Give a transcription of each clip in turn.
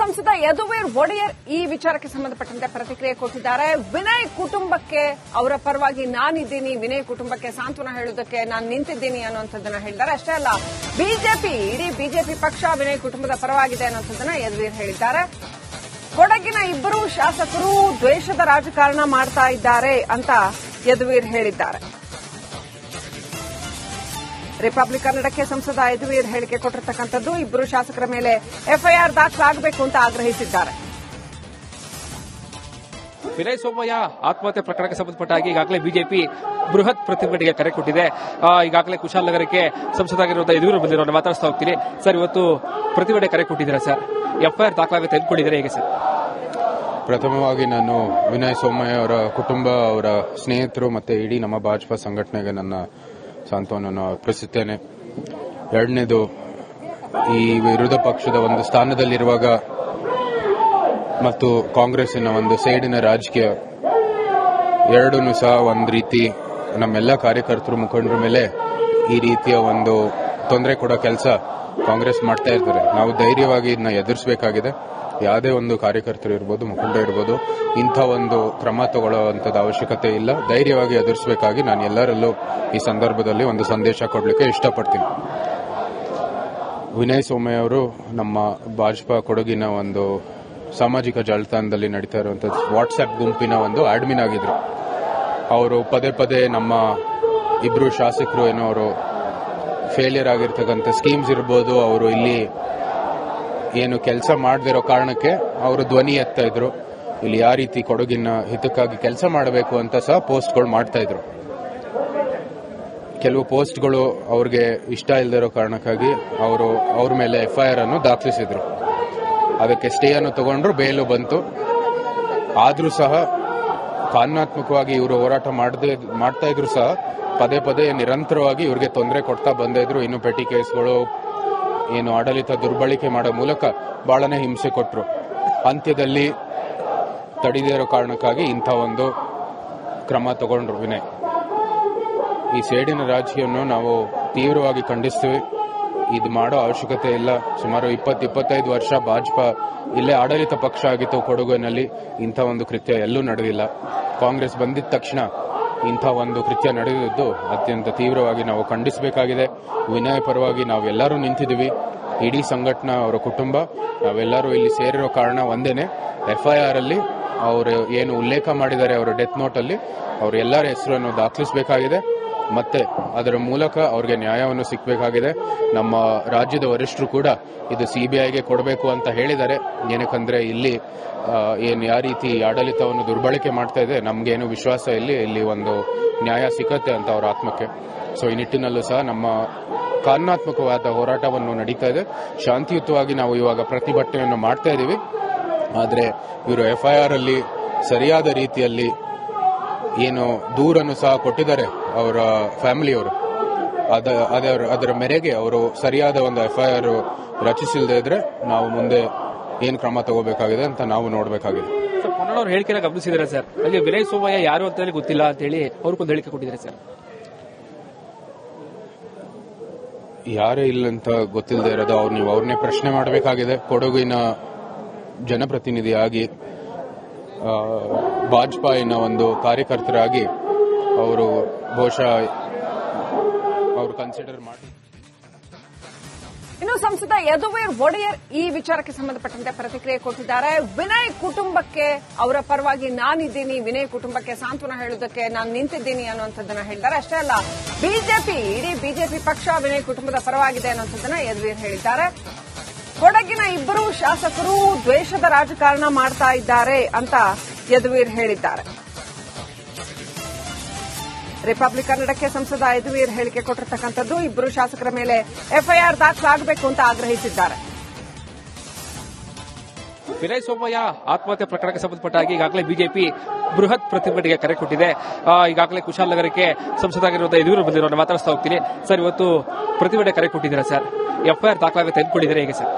ಸಂಸದ ಯದುವೀರ್ ಒಡೆಯರ್ ಈ ವಿಚಾರಕ್ಕೆ ಸಂಬಂಧಪಟ್ಟಂತೆ ಪ್ರತಿಕ್ರಿಯೆ ಕೊಟ್ಟಿದ್ದಾರೆ. ವಿನಯ್ ಕುಟುಂಬಕ್ಕೆ ಅವರ ಪರವಾಗಿ ನಾನಿದ್ದೀನಿ, ವಿನಯ್ ಕುಟುಂಬಕ್ಕೆ ಸಾಂತ್ವನ ಹೇಳುವುದಕ್ಕೆ ನಾನು ನಿಂತಿದ್ದೀನಿ ಅನ್ನುವಂಥದ್ದನ್ನ ಹೇಳಿದ್ದಾರೆ. ಅಷ್ಟೇ ಅಲ್ಲ, ಇಡೀ ಬಿಜೆಪಿ ಪಕ್ಷ ವಿನಯ್ ಕುಟುಂಬದ ಪರವಾಗಿದೆ ಅನ್ನುವಂಥದ್ದನ್ನ ಯದುವೀರ್ ಹೇಳಿದ್ದಾರೆ. ಕೊಡಗಿನ ಇಬ್ಬರು ಶಾಸಕರು ದ್ವೇಷದ ರಾಜಕಾರಣ ಮಾಡ್ತಾ ಇದ್ದಾರೆ ಅಂತ ಯದುವೀರ್ ಹೇಳಿದ್ದಾರೆ. ರಿಪಬ್ಲಿಕ್ ಕನ್ನಡಕ್ಕೆ ಸಂಸದ ಯದುವೀರ್ ಹೇಳಿಕೆ ಕೊಟ್ಟಿರತಕ್ಕಂಥದ್ದು. ಇಬ್ಬರು ಶಾಸಕರ ಮೇಲೆ ಎಫ್ಐಆರ್ ದಾಖಲಾಗಬೇಕು ಅಂತ ಆಗ್ರಹಿಸಿದ್ದಾರೆ. ವಿನಯ್ ಸೋಮಯ್ಯ ಆತ್ಮಹತ್ಯೆ ಪ್ರಕರಣಕ್ಕೆ ಸಂಬಂಧಪಟ್ಟ ಹಾಗೆ ಈಗಾಗಲೇ ಬಿಜೆಪಿ ಬೃಹತ್ ಪ್ರತಿಭಟನೆಗೆ ಕರೆ ಕೊಟ್ಟಿದೆ. ಈಗಾಗಲೇ ಕುಶಾಲನಗರಕ್ಕೆ ಸಂಸದರಾಗಿರುವ ಯದುವೀರ್ ಬಂದಿರೋ ಮಾತಾಡಿಸ್ತಾ ಹೋಗ್ತೀನಿ. ಸರ್, ಇವತ್ತು ಪ್ರತಿಭಟನೆ ಕರೆ ಕೊಟ್ಟಿದ್ದೀರಾ ಸರ್, ಎಫ್ಐಆರ್ ದಾಖಲಾಗುತ್ತೆ ಅಂದ್ಕೊಂಡಿದ್ದಾರೆ, ಹೇಗೆ ಸರ್? ಪ್ರಥಮವಾಗಿ ನಾನು ವಿನಯ್ ಸೋಮಯ್ಯ ಅವರ ಕುಟುಂಬ, ಅವರ ಸ್ನೇಹಿತರು ಮತ್ತೆ ಇಡೀ ನಮ್ಮ ಭಾಜಪಾ ಸಂಘಟನೆಗೆ ನನ್ನ ಸಾಂತ್ವನವನ್ನು ಅರ್ಪಿಸುತ್ತೇನೆ. ಎರಡನೇದು, ಈ ವಿರೋಧ ಪಕ್ಷದ ಒಂದು ಸ್ಥಾನದಲ್ಲಿರುವಾಗ ಮತ್ತು ಕಾಂಗ್ರೆಸ್ಸಿನ ಒಂದು ಸೈಡಿನ ರಾಜಕೀಯ ಎರಡೂ ಸಹ ಒಂದು ರೀತಿ ನಮ್ಮೆಲ್ಲ ಕಾರ್ಯಕರ್ತರು ಮುಖಂಡರ ಮೇಲೆ ಈ ರೀತಿಯ ಒಂದು ತೊಂದರೆ ಕೊಡೋ ಕೆಲಸ ಕಾಂಗ್ರೆಸ್ ಮಾಡ್ತಾ ಇರ್ತಾರೆ. ನಾವು ಧೈರ್ಯವಾಗಿ ಇದನ್ನ ಎದುರಿಸಬೇಕಾಗಿದೆ. ಯಾವುದೇ ಒಂದು ಕಾರ್ಯಕರ್ತರು ಇರ್ಬೋದು, ಮುಖಂಡ ಇರ್ಬೋದು, ಇಂಥ ಒಂದು ಕ್ರಮ ತಗೊಳ್ಳುವಂಥದ್ದು ಅವಶ್ಯಕತೆ ಇಲ್ಲ. ಧೈರ್ಯವಾಗಿ ಎದುರಿಸಬೇಕಾಗಿ ನಾನು ಎಲ್ಲರಲ್ಲೂ ಈ ಸಂದರ್ಭದಲ್ಲಿ ಒಂದು ಸಂದೇಶ ಕೊಡಲಿಕ್ಕೆ ಇಷ್ಟಪಡ್ತೀನಿ. ವಿನಯ್ ಸೋಮಯ್ಯ ಅವರು ನಮ್ಮ ಭಾಜಪಾ ಕೊಡಗಿನ ಒಂದು ಸಾಮಾಜಿಕ ಜಾಲತಾಣದಲ್ಲಿ ನಡೀತಾ ಇರುವಂತಹ ವಾಟ್ಸ್ಆಪ್ ಗುಂಪಿನ ಒಂದು ಅಡ್ಮಿನ್ ಆಗಿದ್ರು. ಅವರು ಪದೇ ಪದೇ ನಮ್ಮ ಇಬ್ರು ಶಾಸಕರು ಏನೋ ಅವರು ಫೇಲಿಯರ್ ಆಗಿರ್ತಕ್ಕಂಥ ಸ್ಕೀಮ್ಸ್ ಇರ್ಬೋದು, ಅವರು ಇಲ್ಲಿ ಏನು ಕೆಲಸ ಮಾಡದಿರೋ ಕಾರಣಕ್ಕೆ ಅವರು ಧ್ವನಿ ಎತ್ತಾ ಇದ್ರು. ಇಲ್ಲಿ ಯಾವ ರೀತಿ ಕೊಡಗಿನ ಹಿತಕ್ಕಾಗಿ ಕೆಲಸ ಮಾಡಬೇಕು ಅಂತ ಸಹ ಪೋಸ್ಟ್ಗಳು ಮಾಡ್ತಾ ಇದ್ರು. ಕೆಲವು ಪೋಸ್ಟ್ಗಳು ಅವ್ರಿಗೆ ಇಷ್ಟ ಇಲ್ಲದಿರೋ ಕಾರಣಕ್ಕಾಗಿ ಅವ್ರ ಮೇಲೆ ಎಫ್ಐಆರ್ ಅನ್ನು ದಾಖಲಿಸಿದ್ರು. ಅದಕ್ಕೆ ಸ್ಟೇ ಅನ್ನು ತಗೊಂಡ್ರು, ಬೇಲು ಬಂತು. ಆದ್ರೂ ಸಹ ಕಾನೂನಾತ್ಮಕವಾಗಿ ಇವರು ಹೋರಾಟ ಮಾಡ್ತಾ ಇದ್ರು ಸಹ ಪದೇ ಪದೇ ನಿರಂತರವಾಗಿ ಇವ್ರಿಗೆ ತೊಂದರೆ ಕೊಡ್ತಾ ಬಂದ ಇದ್ರು. ಇನ್ನು ಪೆಟಿ ಕೇಸ್ಗಳು, ಏನು ಆಡಳಿತ ದುರ್ಬಳಕೆ ಮಾಡೋ ಮೂಲಕ ಬಹಳನೇ ಹಿಂಸೆ ಕೊಟ್ಟರು. ಅಂತ್ಯದಲ್ಲಿ ತಡೆದೇ ಇರೋ ಕಾರಣಕ್ಕಾಗಿ ಇಂಥ ಒಂದು ಕ್ರಮ ತಗೊಂಡ್ರು ವಿನಯ್. ಈ ಸೇಡಿನ ರಾಜಕೀಯವನ್ನು ನಾವು ತೀವ್ರವಾಗಿ ಖಂಡಿಸ್ತೀವಿ. ಇದು ಮಾಡೋ ಅವಶ್ಯಕತೆ ಇಲ್ಲ. ಸುಮಾರು 20-25 ವರ್ಷ ಭಾಜಪಾ ಇಲ್ಲೇ ಆಡಳಿತ ಪಕ್ಷ ಆಗಿತ್ತು ಕೊಡಗಿನಲ್ಲಿ. ಇಂಥ ಒಂದು ಕೃತ್ಯ ಎಲ್ಲೂ ನಡೆದಿಲ್ಲ. ಕಾಂಗ್ರೆಸ್ ಬಂದಿದ್ದ ತಕ್ಷಣ ಇಂಥ ಒಂದು ಕೃತ್ಯ ನಡೆದಿದ್ದು ಅತ್ಯಂತ ತೀವ್ರವಾಗಿ ನಾವು ಖಂಡಿಸಬೇಕಾಗಿದೆ. ವಿನಯ್ ಪರವಾಗಿ ನಾವೆಲ್ಲರೂ ನಿಂತಿದ್ದೀವಿ. ಇಡೀ ಸಂಘಟನಾ, ಅವರ ಕುಟುಂಬ, ನಾವೆಲ್ಲರೂ ಇಲ್ಲಿ ಸೇರಿರೋ ಕಾರಣ ಒಂದೇನೆ. ಎಫ್ಐಆರ್ ಅಲ್ಲಿ ಅವರು ಏನು ಉಲ್ಲೇಖ ಮಾಡಿದ್ದಾರೆ ಅವರ ಡೆತ್ ನೋಟ್ ಅಲ್ಲಿ, ಅವರ ಎಲ್ಲರ ಹೆಸರನ್ನು ದಾಖಲಿಸಬೇಕಾಗಿದೆ. ಮತ್ತೆ ಅದರ ಮೂಲಕ ಅವ್ರಿಗೆ ನ್ಯಾಯವನ್ನು ಸಿಗಬೇಕಾಗಿದೆ. ನಮ್ಮ ರಾಜ್ಯದ ವರಿಷ್ಠರು ಕೂಡ ಇದು ಸಿಬಿಐಗೆ ಕೊಡಬೇಕು ಅಂತ ಹೇಳಿದ್ದಾರೆ. ಏನಕ್ಕಂದ್ರೆ ಇಲ್ಲಿ ಯಾವ ರೀತಿ ಆಡಳಿತವನ್ನು ದುರ್ಬಳಕೆ ಮಾಡ್ತಾ ಇದೆ, ನಮ್ಗೇನು ವಿಶ್ವಾಸ ಇಲ್ಲಿ ಒಂದು ನ್ಯಾಯ ಸಿಕ್ಕತ್ತೆ ಅಂತ ಅವರ ಆತ್ಮಕ್ಕೆ. ಸೊ ಈ ನಿಟ್ಟಿನಲ್ಲೂ ಸಹ ನಮ್ಮ ಕಾನೂನಾತ್ಮಕವಾದ ಹೋರಾಟವನ್ನು ನಡೀತಾ ಇದೆ. ಶಾಂತಿಯುತವಾಗಿ ನಾವು ಇವಾಗ ಪ್ರತಿಭಟನೆಯನ್ನು ಮಾಡ್ತಾ ಇದ್ದೀವಿ. ಆದರೆ ಇವರು ಎಫ್ಐಆರ್ ಅಲ್ಲಿ ಸರಿಯಾದ ರೀತಿಯಲ್ಲಿ ಏನು ದೂರನ್ನು ಸಹ ಕೊಟ್ಟಿದ್ದಾರೆ ಅವರ ಫ್ಯಾಮಿಲಿಯವರು, ಅದರ ಮೇರೆಗೆ ಅವರು ಸರಿಯಾದ ಒಂದು ಎಫ್ಐಆರ್ ರಚಿಸಿಲ್ಲದೆ ಇದ್ರೆ ನಾವು ಮುಂದೆ ಏನು ಕ್ರಮ ತಗೋಬೇಕಾಗಿದೆ ಅಂತ ನಾವು ನೋಡಬೇಕಾಗಿದೆ. ಸರ್, ಪೊನ್ನಣ್ಣವ್ರ ಹೇಳಿಕೆನ ಗಮನಿಸಿದ್ದಾರೆ ಸರ್. ಅಲ್ಲಿ ವಿನಯ್ ಸೋಮಯ್ಯ ಯಾರು ಅಂತ ಗೊತ್ತಿಲ್ಲ ಅಂತ ಹೇಳಿ ಅವ್ರಿಗೊಂದು ಹೇಳಿಕೆ ಕೊಟ್ಟಿದ್ದಾರೆ ಸರ್. ಯಾರೇ ಇಲ್ಲ ಅಂತ ಗೊತ್ತಿಲ್ಲದೆ ಇರೋದು ನೀವು ಅವ್ರನ್ನೇ ಪ್ರಶ್ನೆ ಮಾಡಬೇಕಾಗಿದೆ. ಕೊಡಗಿನ ಜನಪ್ರತಿನಿಧಿಯಾಗಿ, ಭಾಜಪಾಯಿನ ಒಂದು ಕಾರ್ಯಕರ್ತರಾಗಿ ಅವರು ಬಹುಶಃ ಅವರು ಕನ್ಸಿಡರ್ ಮಾಡಿ. ಇನ್ನು ಸಂಸದ ಯದುವೀರ್ ಒಡೆಯರ್ ಈ ವಿಚಾರಕ್ಕೆ ಸಂಬಂಧಪಟ್ಟಂತೆ ಪ್ರತಿಕ್ರಿಯೆ ಕೊಟ್ಟಿದ್ದಾರೆ. ವಿನಯ್ ಕುಟುಂಬಕ್ಕೆ ಅವರ ಪರವಾಗಿ ನಾನಿದ್ದೀನಿ, ವಿನಯ್ ಕುಟುಂಬಕ್ಕೆ ಸಾಂತ್ವನ ಹೇಳುವುದಕ್ಕೆ ನಾನು ನಿಂತಿದ್ದೀನಿ ಅನ್ನುವಂಥದ್ದನ್ನ ಹೇಳಿದ್ದಾರೆ. ಅಷ್ಟೇ ಅಲ್ಲ, ಇಡೀ ಬಿಜೆಪಿ ಪಕ್ಷ ವಿನಯ್ ಕುಟುಂಬದ ಪರವಾಗಿದೆ ಅನ್ನುವಂಥದ್ದನ್ನ ಯದುವೀರ್ ಹೇಳಿದ್ದಾರೆ. ಕೊಡಗಿನ ಇಬ್ಬರು ಶಾಸಕರು ದ್ವೇಷದ ರಾಜಕಾರಣ ಮಾಡ್ತಾ ಇದ್ದಾರೆ ಅಂತ ಯದುವೀರ್ ಹೇಳಿದ್ದಾರೆ. ರಿಪಬ್ಲಿಕ್ ಕನ್ನಡಕ್ಕೆ ಸಂಸದ ಯದುವೀರ್ ಹೇಳಿಕೆ ಕೊಟ್ಟಿರತಕ್ಕಂಥದ್ದು. ಇಬ್ಬರು ಶಾಸಕರ ಮೇಲೆ ಎಫ್ಐಆರ್ ದಾಖಲಾಗಬೇಕು ಅಂತ ಆಗ್ರಹಿಸಿದ್ದಾರೆ. ವಿನಯ್ ಸೋಮಯ್ಯ ಆತ್ಮಹತ್ಯೆ ಪ್ರಕರಣಕ್ಕೆ ಸಂಬಂಧಪಟ್ಟ ಹಾಗೆ ಈಗಾಗಲೇ ಬಿಜೆಪಿ ಬೃಹತ್ ಪ್ರತಿಭಟನೆಗೆ ಕರೆ ಕೊಟ್ಟಿದೆ. ಈಗಾಗಲೇ ಕುಶಾಲನಗರಕ್ಕೆ ಸಂಸದರಾಗಿರುವ ಯದುವೀರ್ ಬಂದಿರೋ ಮಾತಾಡಿಸ್ತಾ ಹೋಗ್ತೀನಿ. ಸರ್, ಇವತ್ತು ಪ್ರತಿಭಟನೆ ಕರೆ ಕೊಟ್ಟಿದ್ದೀರಾ ಸರ್, ಎಫ್ಐಆರ್ ದಾಖಲಾಗುತ್ತೆ ಅಂದ್ಕೊಂಡಿದ್ದಾರೆ, ಹೇಗೆ ಸರ್?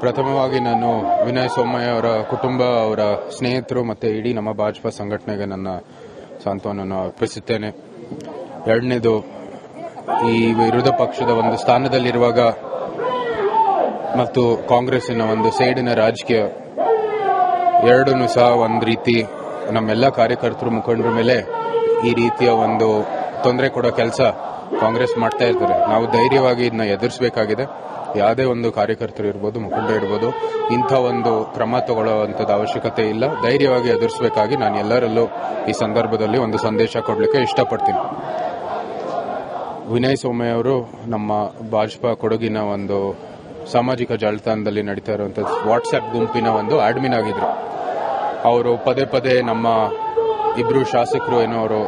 ಪ್ರಥಮವಾಗಿ ನಾನು ವಿನಯ್ ಸೋಮಯ್ಯ ಅವರ ಕುಟುಂಬ, ಅವರ ಸ್ನೇಹಿತರು ಮತ್ತೆ ಇಡೀ ನಮ್ಮ ಭಾಜಪಾ ಸಂಘಟನೆಗೆ ನನ್ನ ಸಾಂತ್ವನವನ್ನು ಅರ್ಪಿಸುತ್ತೇನೆ. ಎರಡನೇದು, ಈ ವಿರೋಧ ಪಕ್ಷದ ಒಂದು ಸ್ಥಾನದಲ್ಲಿರುವಾಗ ಮತ್ತು ಕಾಂಗ್ರೆಸ್ಸಿನ ಒಂದು ಸೇಡಿನ ರಾಜಕೀಯ ಎರಡನ್ನೂ ಸಹ ಒಂದು ರೀತಿ ನಮ್ಮೆಲ್ಲ ಕಾರ್ಯಕರ್ತರು ಮುಖಂಡರ ಮೇಲೆ ಈ ರೀತಿಯ ಒಂದು ತೊಂದರೆ ಕೊಡೋ ಕೆಲಸ ಕಾಂಗ್ರೆಸ್ ಮಾಡ್ತಾ ಇರ್ತಾರೆ. ನಾವು ಧೈರ್ಯವಾಗಿ ಇದನ್ನ ಎದುರಿಸಬೇಕಾಗಿದೆ. ಯಾವುದೇ ಒಂದು ಕಾರ್ಯಕರ್ತರು ಇರ್ಬೋದು, ಮುಖಂಡರು ಇರ್ಬೋದು, ಇಂಥ ಒಂದು ಕ್ರಮ ತಗೊಳ್ಳುವಂಥದ್ದು ಅವಶ್ಯಕತೆ ಇಲ್ಲ. ಧೈರ್ಯವಾಗಿ ಎದುರಿಸಬೇಕಾಗಿ ನಾನು ಎಲ್ಲರಲ್ಲೂ ಈ ಸಂದರ್ಭದಲ್ಲಿ ಒಂದು ಸಂದೇಶ ಕೊಡಲಿಕ್ಕೆ ಇಷ್ಟಪಡ್ತೀನಿ. ವಿನಯ್ ಸೋಮಯ್ಯ ಅವರು ನಮ್ಮ ಭಾಜಪಾ ಕೊಡಗಿನ ಒಂದು ಸಾಮಾಜಿಕ ಜಾಲತಾಣದಲ್ಲಿ ನಡೀತಾ ಇರುವಂತಹ ವಾಟ್ಸ್ಆಪ್ ಗುಂಪಿನ ಒಂದು ಅಡ್ಮಿನ್ ಆಗಿದ್ರು. ಅವರು ಪದೇ ಪದೇ ನಮ್ಮ ಇಬ್ರು ಶಾಸಕರು ಏನೋ ಅವರು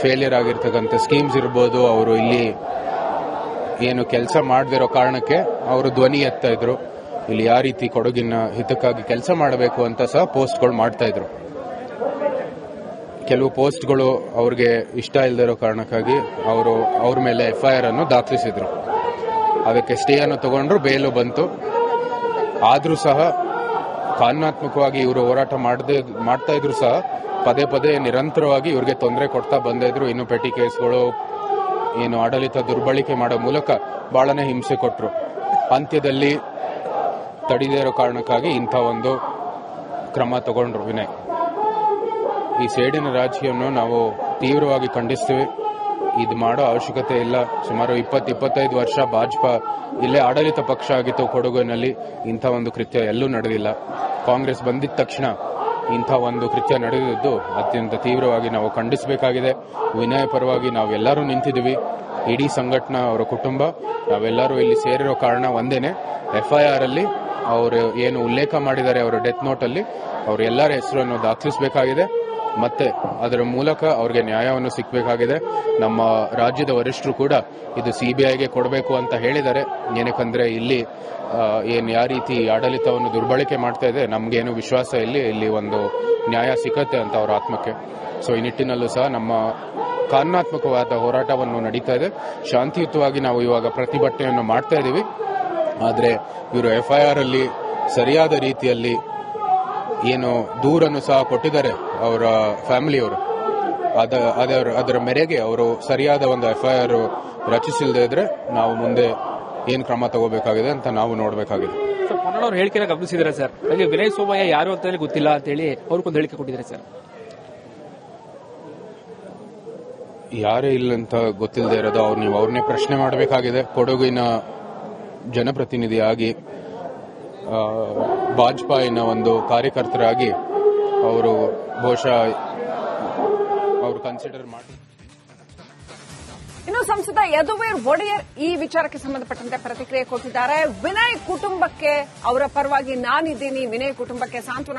ಫೇಲಿಯರ್ ಆಗಿರ್ತಕ್ಕಂಥ ಸ್ಕೀಮ್ಸ್ ಇರ್ಬೋದು, ಅವರು ಇಲ್ಲಿ ಏನು ಕೆಲಸ ಮಾಡದಿರೋ ಕಾರಣಕ್ಕೆ ಅವರು ಧ್ವನಿ ಎತ್ತಾ ಇದ್ರು. ಇಲ್ಲಿ ಯಾವ ರೀತಿ ಕೊಡಗಿನ ಹಿತಕ್ಕಾಗಿ ಕೆಲಸ ಮಾಡಬೇಕು ಅಂತ ಸಹ ಪೋಸ್ಟ್ಗಳು ಮಾಡ್ತಾ ಇದ್ರು. ಕೆಲವು ಪೋಸ್ಟ್ಗಳು ಅವ್ರಿಗೆ ಇಷ್ಟ ಇಲ್ಲದಿರೋ ಕಾರಣಕ್ಕಾಗಿ ಅವರು ಅವ್ರ ಮೇಲೆ FIR ಅನ್ನು ದಾಖಲಿಸಿದ್ರು. ಅದಕ್ಕೆ ಸ್ಟೇ ಅನ್ನು ತಗೊಂಡ್ರು, ಬೇಲು ಬಂತು. ಆದರೂ ಸಹ ಕಾನೂನಾತ್ಮಕವಾಗಿ ಇವರು ಹೋರಾಟ ಮಾಡ್ತಾ ಇದ್ರು ಸಹ ಪದೇ ಪದೇ ನಿರಂತರವಾಗಿ ಇವ್ರಿಗೆ ತೊಂದರೆ ಕೊಡ್ತಾ ಬಂದಿದ್ರು. ಇನ್ನು ಪೆಟಿ ಕೇಸ್ಗಳು, ಏನು ಆಡಳಿತ ದುರ್ಬಳಕೆ ಮಾಡೋ ಮೂಲಕ ಬಹಳನೇ ಹಿಂಸೆ ಕೊಟ್ಟರು. ಅಂತ್ಯದಲ್ಲಿ ತಡೆದೇ ಇರೋ ಕಾರಣಕ್ಕಾಗಿ ಇಂಥ ಒಂದು ಕ್ರಮ ತಗೊಂಡ್ರು ವಿನಯ್. ಈ ಸೇಡಿನ ರಾಜಕೀಯವನ್ನು ನಾವು ತೀವ್ರವಾಗಿ ಖಂಡಿಸ್ತೀವಿ. ಇದು ಮಾಡೋ ಅವಶ್ಯಕತೆ ಇಲ್ಲ. ಸುಮಾರು 20-25 ವರ್ಷ ಭಾಜಪಾ ಇಲ್ಲೇ ಆಡಳಿತ ಪಕ್ಷ ಆಗಿತ್ತು ಕೊಡಗಿನಲ್ಲಿ. ಇಂಥ ಒಂದು ಕೃತ್ಯ ಎಲ್ಲೂ ನಡೆದಿಲ್ಲ. ಕಾಂಗ್ರೆಸ್ ಬಂದಿದ ತಕ್ಷಣ ಇಂಥ ಒಂದು ಕೃತ್ಯ ನಡೆದಿದ್ದು ಅತ್ಯಂತ ತೀವ್ರವಾಗಿ ನಾವು ಖಂಡಿಸಬೇಕಾಗಿದೆ. ವಿನಯ ಪರವಾಗಿ ನಾವೆಲ್ಲರೂ ನಿಂತಿದ್ದೀವಿ. ಇಡೀ ಸಂಘಟನಾ, ಅವರ ಕುಟುಂಬ, ನಾವೆಲ್ಲರೂ ಇಲ್ಲಿ ಸೇರಿರೋ ಕಾರಣ ಒಂದೇನೆ. FIR ಅಲ್ಲಿ ಅವರು ಏನು ಉಲ್ಲೇಖ ಮಾಡಿದ್ದಾರೆ ಅವರ ಡೆತ್ ನೋಟ್ ಅಲ್ಲಿ, ಅವ್ರ ಎಲ್ಲರ ಹೆಸರನ್ನು ದಾಖಲಿಸಬೇಕಾಗಿದೆ. ಮತ್ತೆ ಅದರ ಮೂಲಕ ಅವ್ರಿಗೆ ನ್ಯಾಯವನ್ನು ಸಿಗಬೇಕಾಗಿದೆ. ನಮ್ಮ ರಾಜ್ಯದ ವರಿಷ್ಠರು ಕೂಡ ಇದು CBIಗೆ ಕೊಡಬೇಕು ಅಂತ ಹೇಳಿದ್ದಾರೆ. ಏನಕ್ಕಂದ್ರೆ ಇಲ್ಲಿ ಏನು ಯಾವ ರೀತಿ ಆಡಳಿತವನ್ನು ದುರ್ಬಳಕೆ ಮಾಡ್ತಾ ಇದೆ, ನಮ್ಗೇನು ವಿಶ್ವಾಸ ಇಲ್ಲಿ ಒಂದು ನ್ಯಾಯ ಸಿಕ್ಕತ್ತೆ ಅಂತ ಅವ್ರ ಆತ್ಮಕ್ಕೆ. ಸೊ ಈ ನಿಟ್ಟಿನಲ್ಲೂ ಸಹ ನಮ್ಮ ಕಾನೂನಾತ್ಮಕವಾದ ಹೋರಾಟವನ್ನು ನಡೀತಾ ಇದೆ. ಶಾಂತಿಯುತವಾಗಿ ನಾವು ಇವಾಗ ಪ್ರತಿಭಟನೆಯನ್ನು ಮಾಡ್ತಾ ಇದ್ದೀವಿ. ಆದರೆ ಇವರು FIR ಅಲ್ಲಿ ಸರಿಯಾದ ರೀತಿಯಲ್ಲಿ ಏನು ದೂರನ್ನು ಸಹ ಕೊಟ್ಟಿದ್ದಾರೆ ಅವರ ಫ್ಯಾಮಿಲಿಯವರು, ಅದರ ಮೇರೆಗೆ ಅವರು ಸರಿಯಾದ ಒಂದು FIR ರಚಿಸಿಲ್ಲದೆ ಇದ್ರೆ ನಾವು ಮುಂದೆ ಏನ್ ಕ್ರಮ ತಗೋಬೇಕಾಗಿದೆ ಅಂತ ನಾವು ನೋಡಬೇಕಾಗಿದೆ. ಸರ್, ಪೊನ್ನಣ್ಣವ್ರ ಹೇಳಿಕೆನ ಗಮನಿಸಿದ್ರೆ ಸರ್, ನನಗೆ ವಿನಯ್ ಸೋಮಯ್ಯ ಯಾರು ಅಂತ ಗೊತ್ತಿಲ್ಲ ಅಂತ ಹೇಳಿ ಅವ್ರಿಗೊಂದು ಹೇಳಿಕೆ ಕೊಟ್ಟಿದ್ದಾರೆ ಸರ್. ಯಾರೇ ಇಲ್ಲ ಅಂತ ಗೊತ್ತಿಲ್ಲದೆ ಇರೋದು ನೀವು ಅವ್ರನ್ನೇ ಪ್ರಶ್ನೆ ಮಾಡಬೇಕಾಗಿದೆ. ಕೊಡಗಿನ ಜನಪ್ರತಿನಿಧಿಯಾಗಿ, ಭಾಜಪಾಯಿನ ಒಂದು ಕಾರ್ಯಕರ್ತರಾಗಿ ಅವರು ಬಹುಶಃ ಅವರು ಕನ್ಸಿಡರ್ ಮಾಡಿ. ಇನ್ನು ಸಂಸದ ಯದುವೀರ್ ಒಡೆಯರ್ ಈ ವಿಚಾರಕ್ಕೆ ಸಂಬಂಧಪಟ್ಟಂತೆ ಪ್ರತಿಕ್ರಿಯೆ ಕೊಟ್ಟಿದ್ದಾರೆ. ವಿನಯ್ ಕುಟುಂಬಕ್ಕೆ ಅವರ ಪರವಾಗಿ ನಾನಿದ್ದೀನಿ, ವಿನಯ್ ಕುಟುಂಬಕ್ಕೆ ಸಾಂತ್ವನ